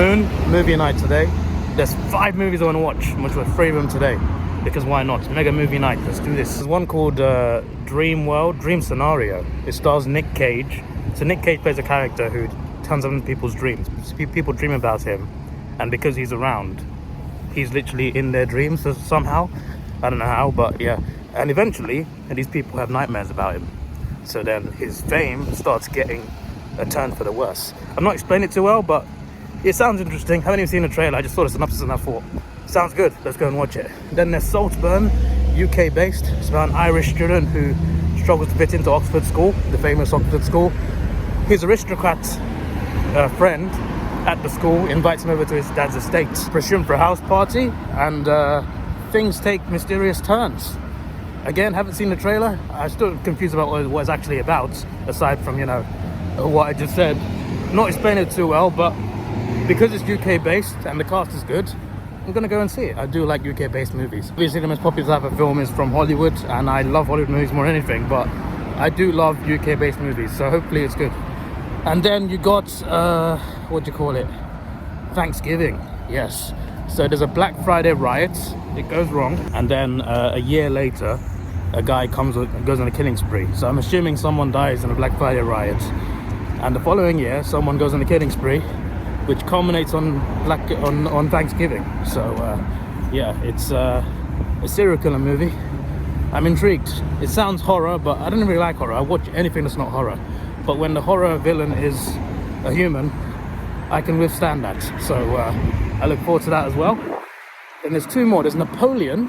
afternoon, movie night today. There's 5 movies I want to watch, which were 3 of them today. Because why not? Mega movie night, let's do this. There's one called Dream Scenario. It stars Nick Cage. So Nick Cage plays a character who turns up in people's dreams. People dream about him, and because he's around, he's literally in their dreams somehow. I don't know how, but yeah. And eventually, these people have nightmares about him. So then his fame starts getting a turn for the worse. I'm not explaining it too well, but it sounds interesting. I haven't even seen the trailer. I just saw the synopsis and I thought, sounds good, let's go and watch it. Then there's Saltburn, UK based. It's about an Irish student who struggles to fit into Oxford School, the famous Oxford School. His aristocrat friend at the school invites him over to his dad's estate, presumed for a house party, and things take mysterious turns. Again, haven't seen the trailer. I'm still confused about what it's actually about, aside from, you know, what I just said. Not explaining it too well, but because it's UK based and the cast is good, I'm gonna go and see it. I do like UK based movies. Obviously the most popular type of film is from Hollywood, and I love Hollywood movies more than anything, but I do love UK based movies, so hopefully it's good. And then you got what do you call it, Thanksgiving. Yes, so there's a Black Friday riot. It goes wrong, and then a year later a guy goes on a killing spree. So I'm assuming someone dies in a Black Friday riot, and the following year someone goes on a killing spree, which culminates on Thanksgiving. So yeah, it's a serial killer movie. I'm intrigued. It sounds horror, but I don't really like horror. I watch anything that's not horror, but when the horror villain is a human, I can withstand that. So I look forward to that as well. Then there's 2 more. There's Napoleon,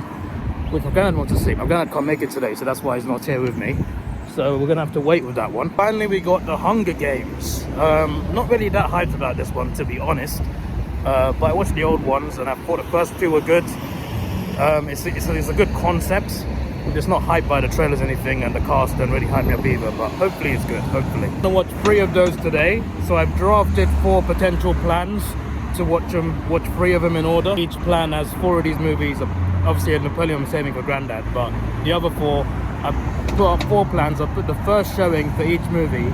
which my granddad wants to see. My granddad can't make it today, so that's why he's not here with me. So we're gonna have to wait with that one. Finally, we got the Hunger Games. Not really that hyped about this one, to be honest. But I watched the old ones, and I thought the first 2 were good. It's a good concept. I'm just not hyped by the trailers or anything, and the cast don't really hype me up either. But hopefully it's good. Hopefully. I'm gonna watch 3 of those today. So I've drafted 4 potential plans to watch 3 of them in order. Each plan has 4 of these movies. Obviously, Napoleon I'm saving for granddad, but the other 4. I put up 4 plans. I put the first showing for each movie,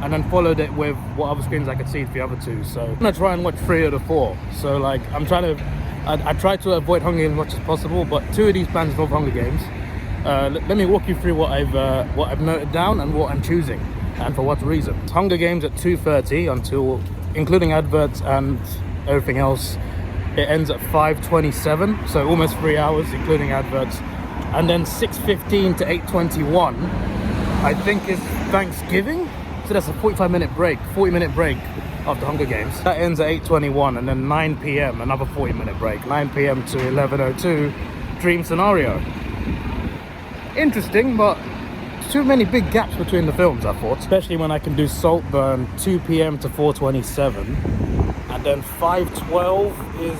and then followed it with what other screens I could see for the other 2. So I'm gonna try and watch 3 of the 4. So like I try to avoid Hunger Games as much as possible, but 2 of these plans involve Hunger Games. Let me walk you through what I've noted down and what I'm choosing, and for what reason. Hunger Games at 2:30 until, including adverts and everything else, it ends at 5:27, so almost 3 hours including adverts. And then 6:15 to 8:21 I think is Thanksgiving, so that's a 40-minute break after Hunger Games. That ends at 8:21, and then 9 p.m. another 40-minute break, 9 p.m. to 11:02 Dream Scenario. Interesting, but too many big gaps between the films, I thought, especially when I can do Saltburn 2 p.m. to 4:27, and then 5:12 is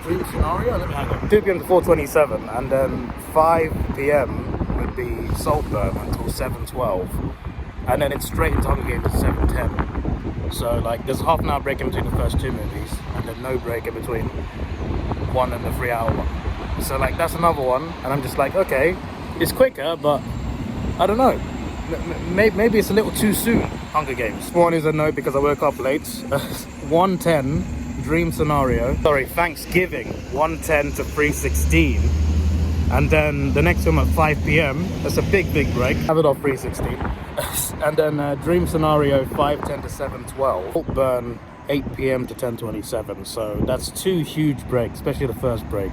Dream Scenario. Let me hang on. 2 p.m. to 4:27, and then 5 p.m. would be Saltburn until 7:12, and then it's straight into Hunger Games at 7:10. So like there's a half an hour break in between the first 2 movies, and then no break in between 1 and the 3-hour one. So like that's another one, and I'm just like, okay, it's quicker, but I don't know. Maybe it's a little too soon. Hunger Games. One is a no because I woke up late. 1:10. Dream Scenario, Thanksgiving, 1:10 to 3:16, and then the next film at 5 p.m. That's a big break. Davidoff 3:16, and then Dream Scenario 5:10 to 7:12. Saltburn 8 p.m. to 10:27. So that's 2 huge breaks, especially the first break.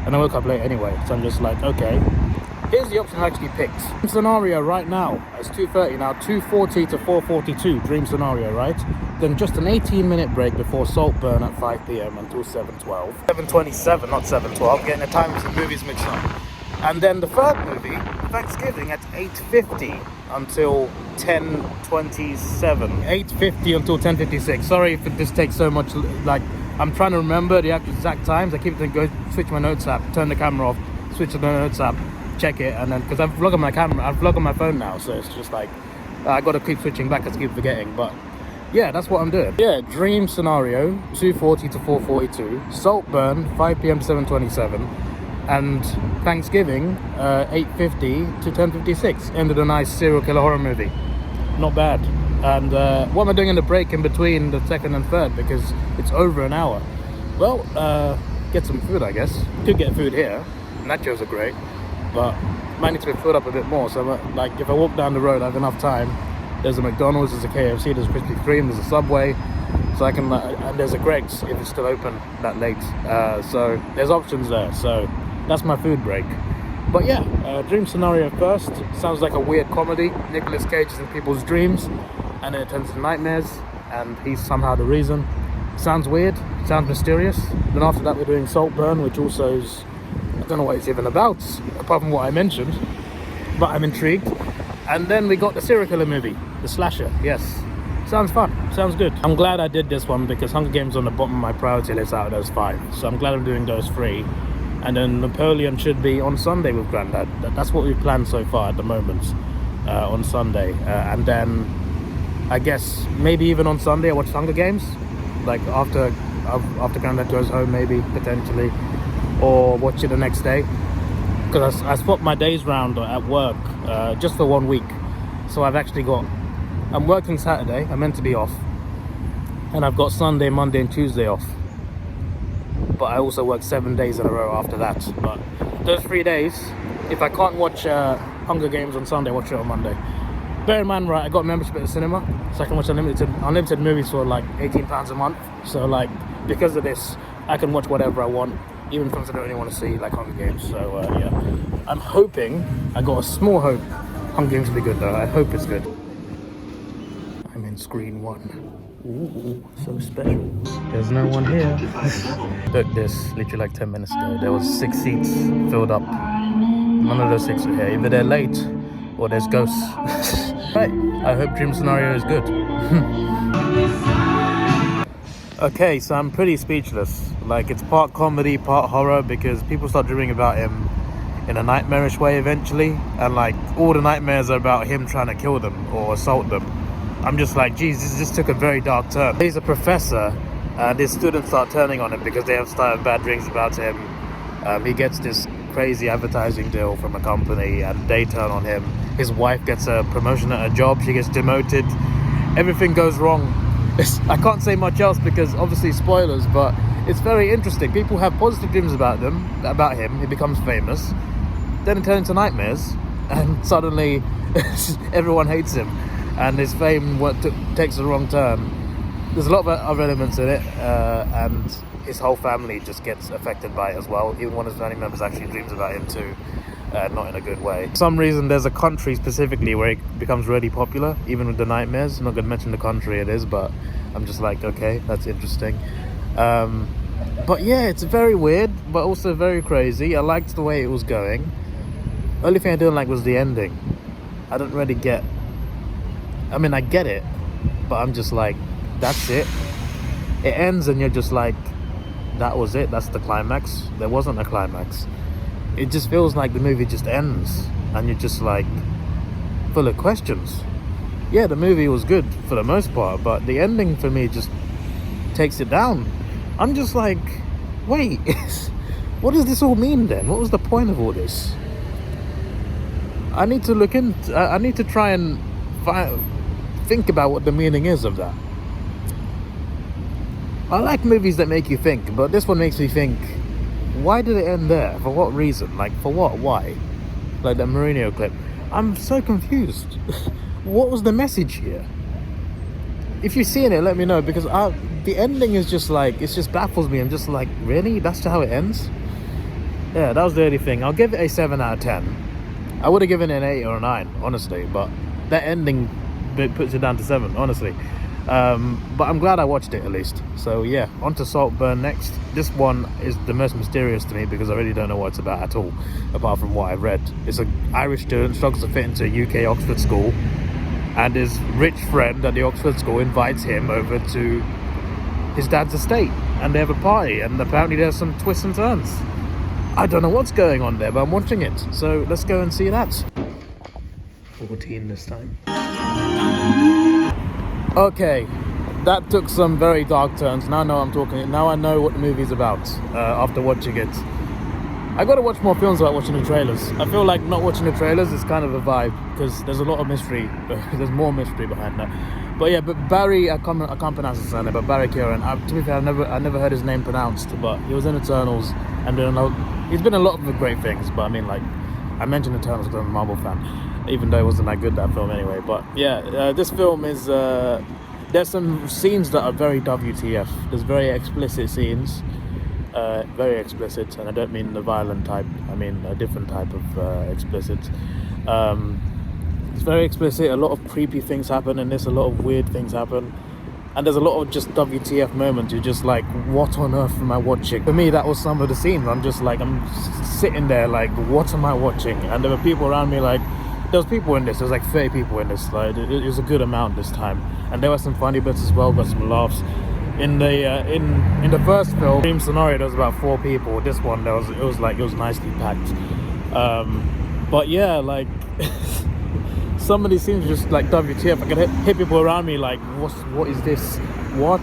And I woke up late anyway, so I'm just like, okay. Here's the option I actually picked. Dream Scenario right now, it's 2:30 now, 2:40 to 4:42, Dream Scenario, right? Then just an 18-minute break before Saltburn at 5 p.m. until 7:12. 7:27, not 7:12, getting the times of the movies mixed up. And then the third movie, Thanksgiving, at 8:50 until 10:27. 8:50 until 10:56. Sorry if this takes so much, like, I'm trying to remember the exact times. I keep going, switch my notes app, turn the camera off, switch to the notes app, check it, and then because I vlog on my camera, I vlog on my phone now, so it's just like I gotta keep switching back, I keep forgetting. But yeah, that's what I'm doing. Yeah, Dream Scenario 2:40 to 4:42, Saltburn 5 p.m. to 7:27, and Thanksgiving 8:50 to 10:56. Ended a nice serial killer horror movie. Not bad. And what am I doing in the break in between the second and third? Because it's over an hour. Well, get some food, I guess. Could get food here. Nachos are great, but might need to be filled up a bit more. So, like, if I walk down the road, I have enough time. There's a McDonald's, there's a KFC, there's a Krispy Kreme, there's a Subway. So I can, and there's a Greg's if it's still open that late. So there's options there. So that's my food break. But yeah, dream scenario first. Sounds like a weird comedy. Nicolas Cage is in people's dreams, and then it turns into nightmares, and he's somehow the reason. Sounds weird, sounds mysterious. Then after that we're doing Saltburn, which also is, I don't know what it's even about, apart from what I mentioned, but I'm intrigued. And then we got the serial killer movie, the slasher, yes. Sounds fun, sounds good. I'm glad I did this one because Hunger Games on the bottom of my priority list out of those 5. So I'm glad I'm doing those 3. And then Napoleon should be on Sunday with Grandad. That's what we've planned so far at the moment, on Sunday. And then I guess maybe even on Sunday I watch Hunger Games, like after Grandad goes home, maybe, potentially, or watch it the next day. Because I swapped my days round at work just for 1 week. So I've actually got, I'm working Saturday, I'm meant to be off, and I've got Sunday, Monday and Tuesday off. But I also work 7 days in a row after that. But those 3 days, if I can't watch Hunger Games on Sunday, watch it on Monday. Bear in mind, right, I got a membership at the cinema, so I can watch unlimited movies for like £18 a month. So like, because of this, I can watch whatever I want, even films I don't really want to see, like Hunger Games. So yeah, I'm hoping, I got a small hope, Hunger Games will be good though. I hope it's good. I'm in screen 1. Ooh, so special. There's no one here. Look, this literally like 10 minutes ago. There was 6 seats filled up. None of those 6 are here. Either they're late or there's ghosts. Right, I hope dream scenario is good. Okay, so I'm pretty speechless. Like, it's part comedy, part horror, because people start dreaming about him in a nightmarish way eventually. And like, all the nightmares are about him trying to kill them or assault them. I'm just like, geez, this just took a very dark turn. He's a professor, and his students start turning on him because they have started bad dreams about him. He gets this crazy advertising deal from a company, and they turn on him. His wife gets a promotion at her job, she gets demoted. Everything goes wrong. I can't say much else because obviously spoilers, but it's very interesting. People have positive dreams about him, he becomes famous. Then it turns into nightmares, and suddenly everyone hates him. And his fame takes a wrong turn. There's a lot of other elements in it, and his whole family just gets affected by it as well. Even one of his family members actually dreams about him too, not in a good way. For some reason, there's a country specifically where it becomes really popular, even with the nightmares. I'm not going to mention the country it is, but I'm just like, okay, that's interesting. But yeah, it's very weird, but also very crazy. I liked the way it was going. Only thing I didn't like was the ending. I don't really get... I mean, I get it, but I'm just like, that's it. It ends and you're just like, that was it, that's the climax. There wasn't a climax. It just feels like the movie just ends and you're just like, full of questions. Yeah, the movie was good for the most part, but the ending for me just takes it down. I'm just like, wait, what does this all mean then? What was the point of all this? I need to look into, I need to try and think about what the meaning is of that. I like movies that make you think, but this one makes me think, why did it end there? For what reason? Like, for what? Why? Like that Mourinho clip. I'm so confused. What was the message here? If you've seen it, let me know, because the ending is just like, it just baffles me. I'm just like, really? That's how it ends? Yeah, that was the only thing. I'll give it a 7 out of 10. I would have given it an 8 or a 9, honestly, but that ending puts it down to 7, honestly. But I'm glad I watched it at least. So yeah, on to Saltburn next. This one is the most mysterious to me because I really don't know what it's about at all, apart from what I've read. It's an Irish student struggles to fit into a UK Oxford school, and his rich friend at the Oxford school invites him over to his dad's estate, and they have a party, and apparently there's some twists and turns. I don't know what's going on there, but I'm watching it. So let's go and see that. 14 this time. Okay, that took some very dark turns. Now I know what the movie's about after watching it. I gotta watch more films without watching the trailers. I feel like not watching the trailers is kind of a vibe because there's a lot of mystery. There's more mystery behind that. But yeah, but Barry, I can't pronounce his surname, but Barry Keoghan. To be fair, I never heard his name pronounced, but he was in Eternals, and he's been in a lot of great things. But I mean, like, I mentioned Eternals because I'm a Marvel fan, even though it wasn't that good, that film anyway. But yeah, this film is. There's some scenes that are very WTF. There's very explicit scenes. Very explicit, and I don't mean the violent type, I mean a different type of explicit. It's very explicit, a lot of creepy things happen in this, a lot of weird things happen, and there's a lot of just WTF moments. You're just like, what on earth am I watching? For me, that was some of the scenes. I'm just like, I'm sitting there like, what am I watching? And there were people around me, like, there was people in this, there was like 30 people in this, like, it was a good amount this time, and there were some funny bits as well, got some laughs. In the first film, Dream Scenario, there was about 4 people. This one, it was nicely packed. But yeah, like some of these scenes are just like WTF. I could hit people around me like, what is this? What?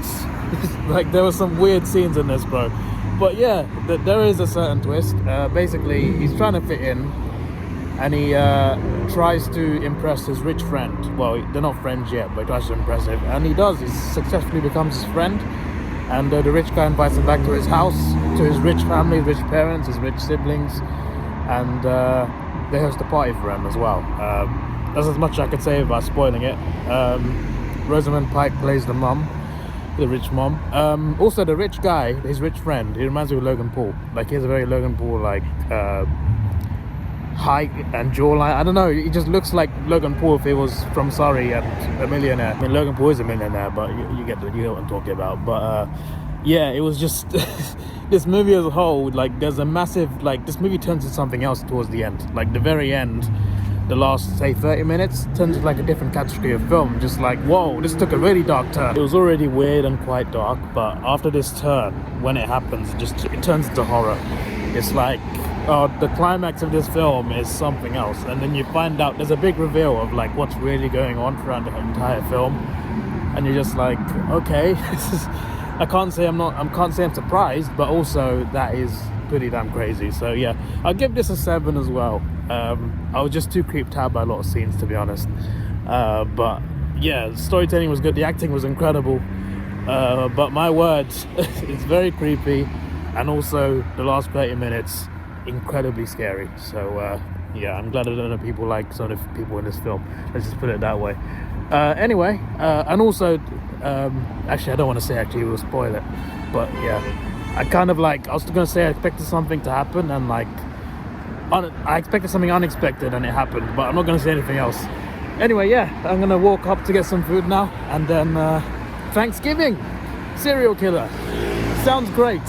Like, there were some weird scenes in this, bro. But yeah, there is a certain twist. Basically, he's trying to fit in, and he tries to impress his rich friend. Well, they're not friends yet, but he tries to impress him, and he does. He successfully becomes his friend, and the rich guy invites him back to his house, to his rich family, rich parents, his rich siblings, and they host a party for him as well. That's as much as I could say about spoiling it. Rosamund Pike plays the mum, the rich mom. Also, the rich guy, his rich friend, he reminds me of Logan Paul. Like, he has a very Logan Paul like height and jawline. I don't know, he just looks like Logan Paul if he was from Surrey and a millionaire. I mean, Logan Paul is a millionaire, but you get what I'm talking about. But yeah, it was just this movie as a whole, like, there's a massive, like, this movie turns into something else towards the end. Like, the very end, the last, say, 30 minutes turns into like a different category of film. Just like, whoa, this took a really dark turn. It was already weird and quite dark, but after this turn, when it happens, it turns into horror. It's like, the climax of this film is something else, and then you find out there's a big reveal of like what's really going on throughout the entire film, and you're just like, okay, I can't say I'm surprised, but also that is pretty damn crazy. So yeah, I'll give this a 7 as well. I was just too creeped out by a lot of scenes, to be honest. But yeah, the storytelling was good, the acting was incredible, but my word, it's very creepy, and also the last 30 minutes incredibly scary. So yeah, I'm glad I don't know people like some of the people in this film, let's just put it that way. Anyway, and also actually I don't want to say, actually we'll spoil it, but yeah, I kind of like, I was gonna say I expected something to happen, and like I expected something unexpected and it happened, but I'm not gonna say anything else. Anyway, yeah, I'm gonna walk up to get some food now, and then Thanksgiving, serial killer, sounds great.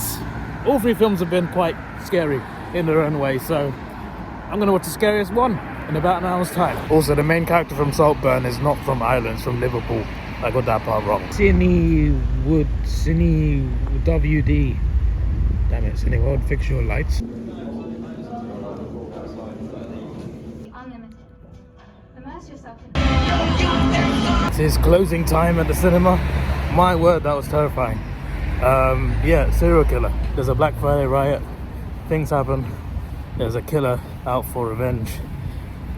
All 3 films have been quite scary in their own way, so I'm gonna watch the scariest one in about an hour's time. Also, the main character from Saltburn is not from Ireland, it's from Liverpool. I got that part wrong. Cine WD. Damn it, Cine World, fix your lights. Unlimited. Immerse yourself in. It is closing time at the cinema. My word, that was terrifying. Yeah, serial killer. There's a Black Friday riot. Things happen. There's a killer out for revenge,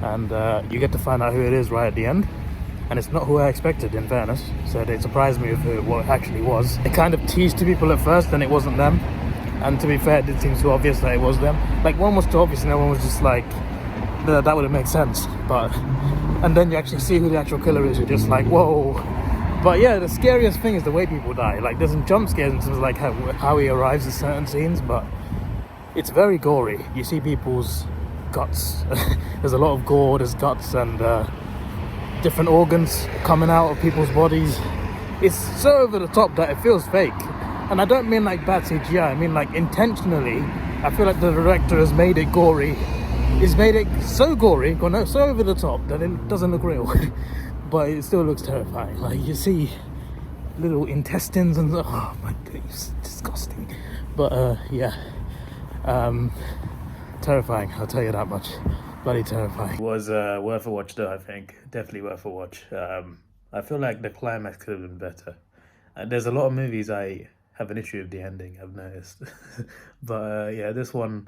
and you get to find out who it is right at the end. And it's not who I expected, in fairness. So it surprised me with what it actually was. It kind of teased to people at first, and it wasn't them. And to be fair, it did seem too obvious that it was them. Like, one was too obvious, and everyone was just like, that would have made sense. But and then you actually see who the actual killer is. You're just like, whoa. But yeah, the scariest thing is the way people die. Like, there's some jump scares in terms of like how he arrives at certain scenes, but it's very gory. You see people's guts. There's a lot of gore, there's guts, and different organs coming out of people's bodies. It's so over the top that it feels fake. And I don't mean like bad CGI, I mean like intentionally. I feel like the director has made it gory. He's made it so gory, so over the top that it doesn't look real. But it still looks terrifying. Like, you see little intestines and oh my goodness, disgusting. But yeah, terrifying, I'll tell you that much. Bloody terrifying. It was worth a watch though, I think. Definitely worth a watch. I feel like the climax could have been better. There's a lot of movies I have an issue with the ending, I've noticed. But yeah, this one,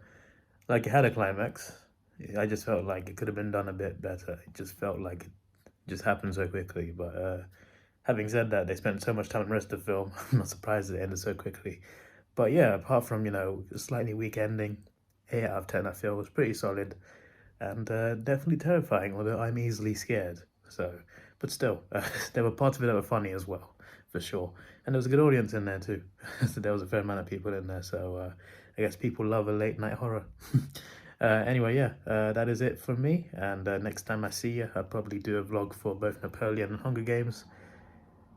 Like, it had a climax. I just felt like it could have been done a bit better. It just felt like it just happened so quickly. But having said that, they spent so much time on the rest of the film. I'm not surprised it ended so quickly. But yeah, apart from, you know, a slightly weak ending, 8 out of 10 I feel was pretty solid. And definitely terrifying, although I'm easily scared. So, but still, there were parts of it that were funny as well, for sure. And there was a good audience in there too. So there was a fair amount of people in there. So I guess people love a late night horror. Anyway, yeah, that is it from me. And next time I see you, I'll probably do a vlog for both Napoleon and Hunger Games.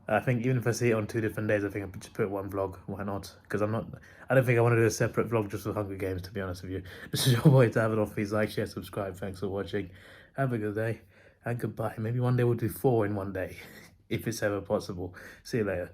I think even if I see it on 2 different days, I think I'll just put one vlog. Why not? Because I don't think I want to do a separate vlog just for Hunger Games, to be honest with you. This is your boy Davidoff. Please like, share, subscribe. Thanks for watching. Have a good day and goodbye. Maybe one day we'll do 4 in one day, if it's ever possible. See you later.